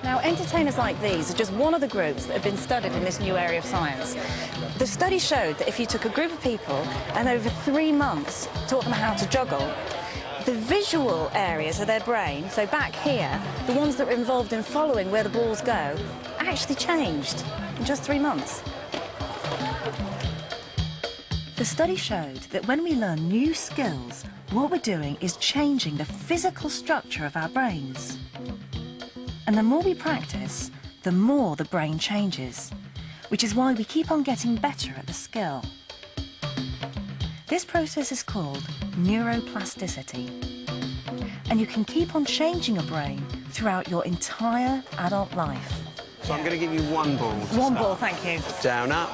Now, entertainers like these are just one of the groups that have been studied in this new area of science. The study showed that if you took a group of people and over 3 months taught them how to juggle, the visual areas of their brain, so back here, the ones that were involved in following where the balls go, actually changed in just 3 months. The study showed that when we learn new skills, what we're doing is changing the physical structure of our brains. And the more we practice, the more the brain changes, which is why we keep on getting better at the skill. This process is called neuroplasticity, and you can keep on changing your brain throughout your entire adult life. So I'm going to give you one ball. One ball, thank you. Down, up.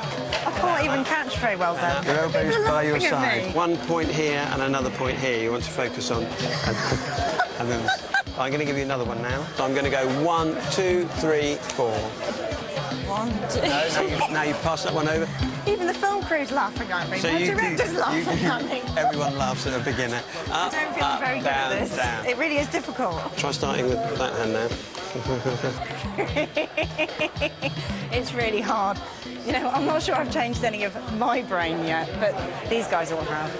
I can't even catch very well then. Your elbows by your Laughing at side. me. 1 point here and another point here you want to focus on. And then I'm going to give you another one now. So I'm going to go 1, 2, 3, 4. 1, 2. Now you've passed that one over. Even the film crew's laughing at me. So My you director's laughing at me. Everyone laughs at a beginner. Up, I don't feel up, very good down, at this. down. It really is difficult. Try starting with that hand now. It's really hard. You know, I'm not sure I've changed any of my brain yet, but these guys all have.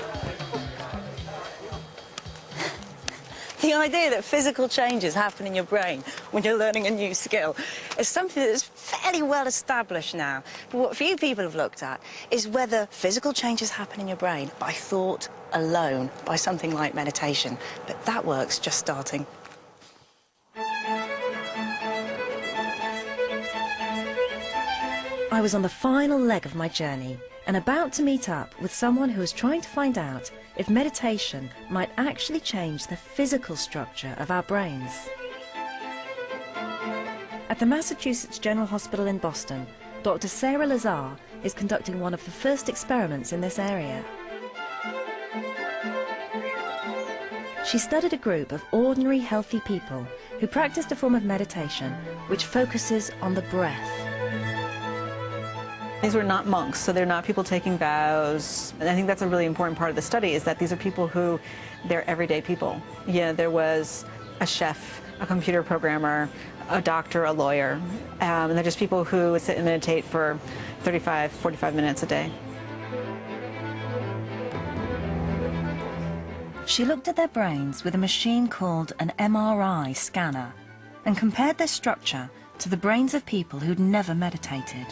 The idea that physical changes happen in your brain when you're learning a new skill is something that is fairly well established now. But what few people have looked at is whether physical changes happen in your brain by thought alone, by something like meditation. But that work's just starting. I was on the final leg of my journey and about to meet up with someone who was trying to find out if meditation might actually change the physical structure of our brains. At the Massachusetts General Hospital in Boston, Dr. Sarah Lazar is conducting one of the first experiments in this area. She studied a group of ordinary, healthy people who practiced a form of meditation which focuses on the breath. These were not monks, so they're not people taking vows. And I think that's a really important part of the study, is that these are people who, they're everyday people. Yeah, there was a chef, a computer programmer, a doctor, a lawyer, and they're just people who sit and meditate for 35, 45 minutes a day. She looked at their brains with a machine called an MRI scanner and compared their structure to the brains of people who'd never meditated.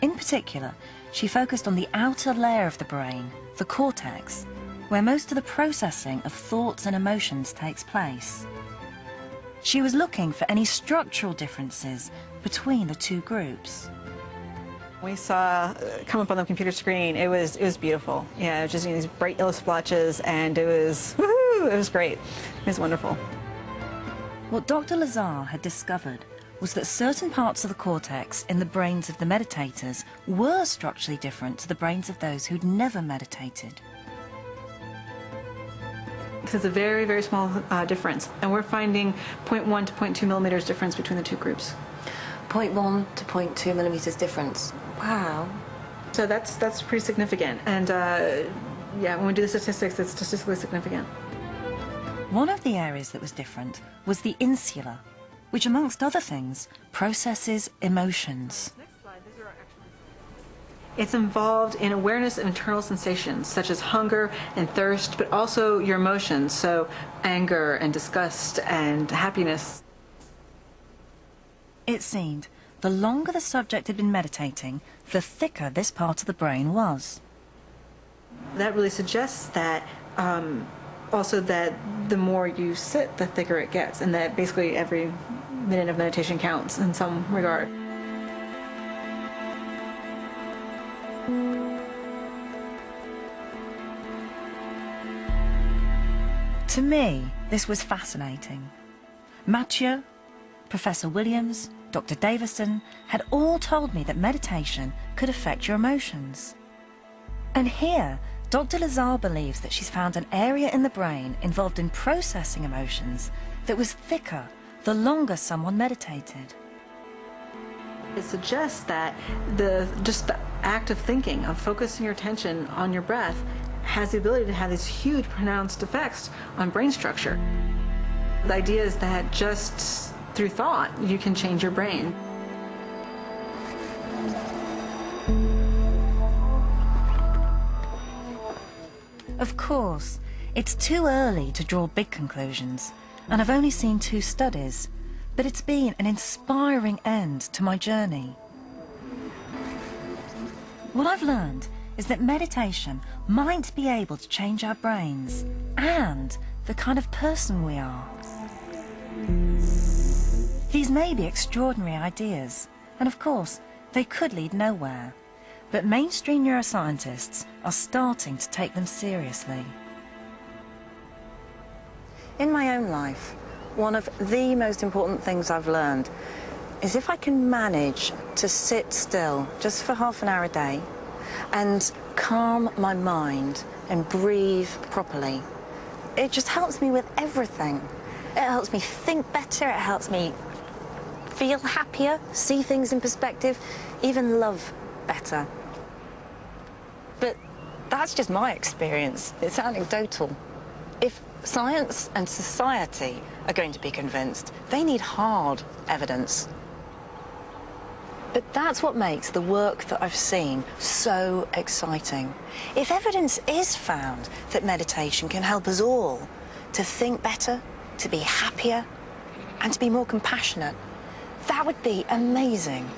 In particular, she focused on the outer layer of the brain, the cortex, where most of the processing of thoughts and emotions takes place. She was looking for any structural differences between the two groups. We saw come up on the computer screen, it was beautiful. Yeah, just these bright yellow splotches, and it was, woohoo, it was great. It was wonderful. What Dr. Lazar had discovered was that certain parts of the cortex in the brains of the meditators were structurally different to the brains of those who'd never meditated. This is a very, very small difference, and we're finding 0.1 to 0.2 millimeters difference between the two groups. 0.1 to 0.2 millimeters difference. Wow. So that's pretty significant, and yeah, when we do the statistics, it's statistically significant. One of the areas that was different was the insula, which, amongst other things, processes emotions. It's involved in awareness of internal sensations, such as hunger and thirst, but also your emotions, so anger and disgust and happiness. It seemed the longer the subject had been meditating, the thicker this part of the brain was. That really suggests that also that the more you sit, the thicker it gets, and that basically every minute of meditation counts in some regard. To me, this was fascinating. Mathieu, Professor Williams, Dr. Davison had all told me that meditation could affect your emotions. And here, Dr. Lazar believes that she's found an area in the brain involved in processing emotions that was thicker the longer someone meditated. It suggests that just the act of thinking, of focusing your attention on your breath, has the ability to have these huge pronounced effects on brain structure. The idea is that just through thought, you can change your brain. Of course, it's too early to draw big conclusions, and I've only seen 2 studies, but it's been an inspiring end to my journey. What I've learned is that meditation might be able to change our brains and the kind of person we are. These may be extraordinary ideas, and of course, they could lead nowhere. But mainstream neuroscientists are starting to take them seriously. In my own life, one of the most important things I've learned is if I can manage to sit still just for half an hour a day and calm my mind and breathe properly, it just helps me with everything. It helps me think better, it helps me feel happier, see things in perspective, even love better. But that's just my experience. It's anecdotal. If science and society are going to be convinced, they need hard evidence. But that's what makes the work that I've seen so exciting. If evidence is found that meditation can help us all to think better, to be happier, and to be more compassionate, that would be amazing.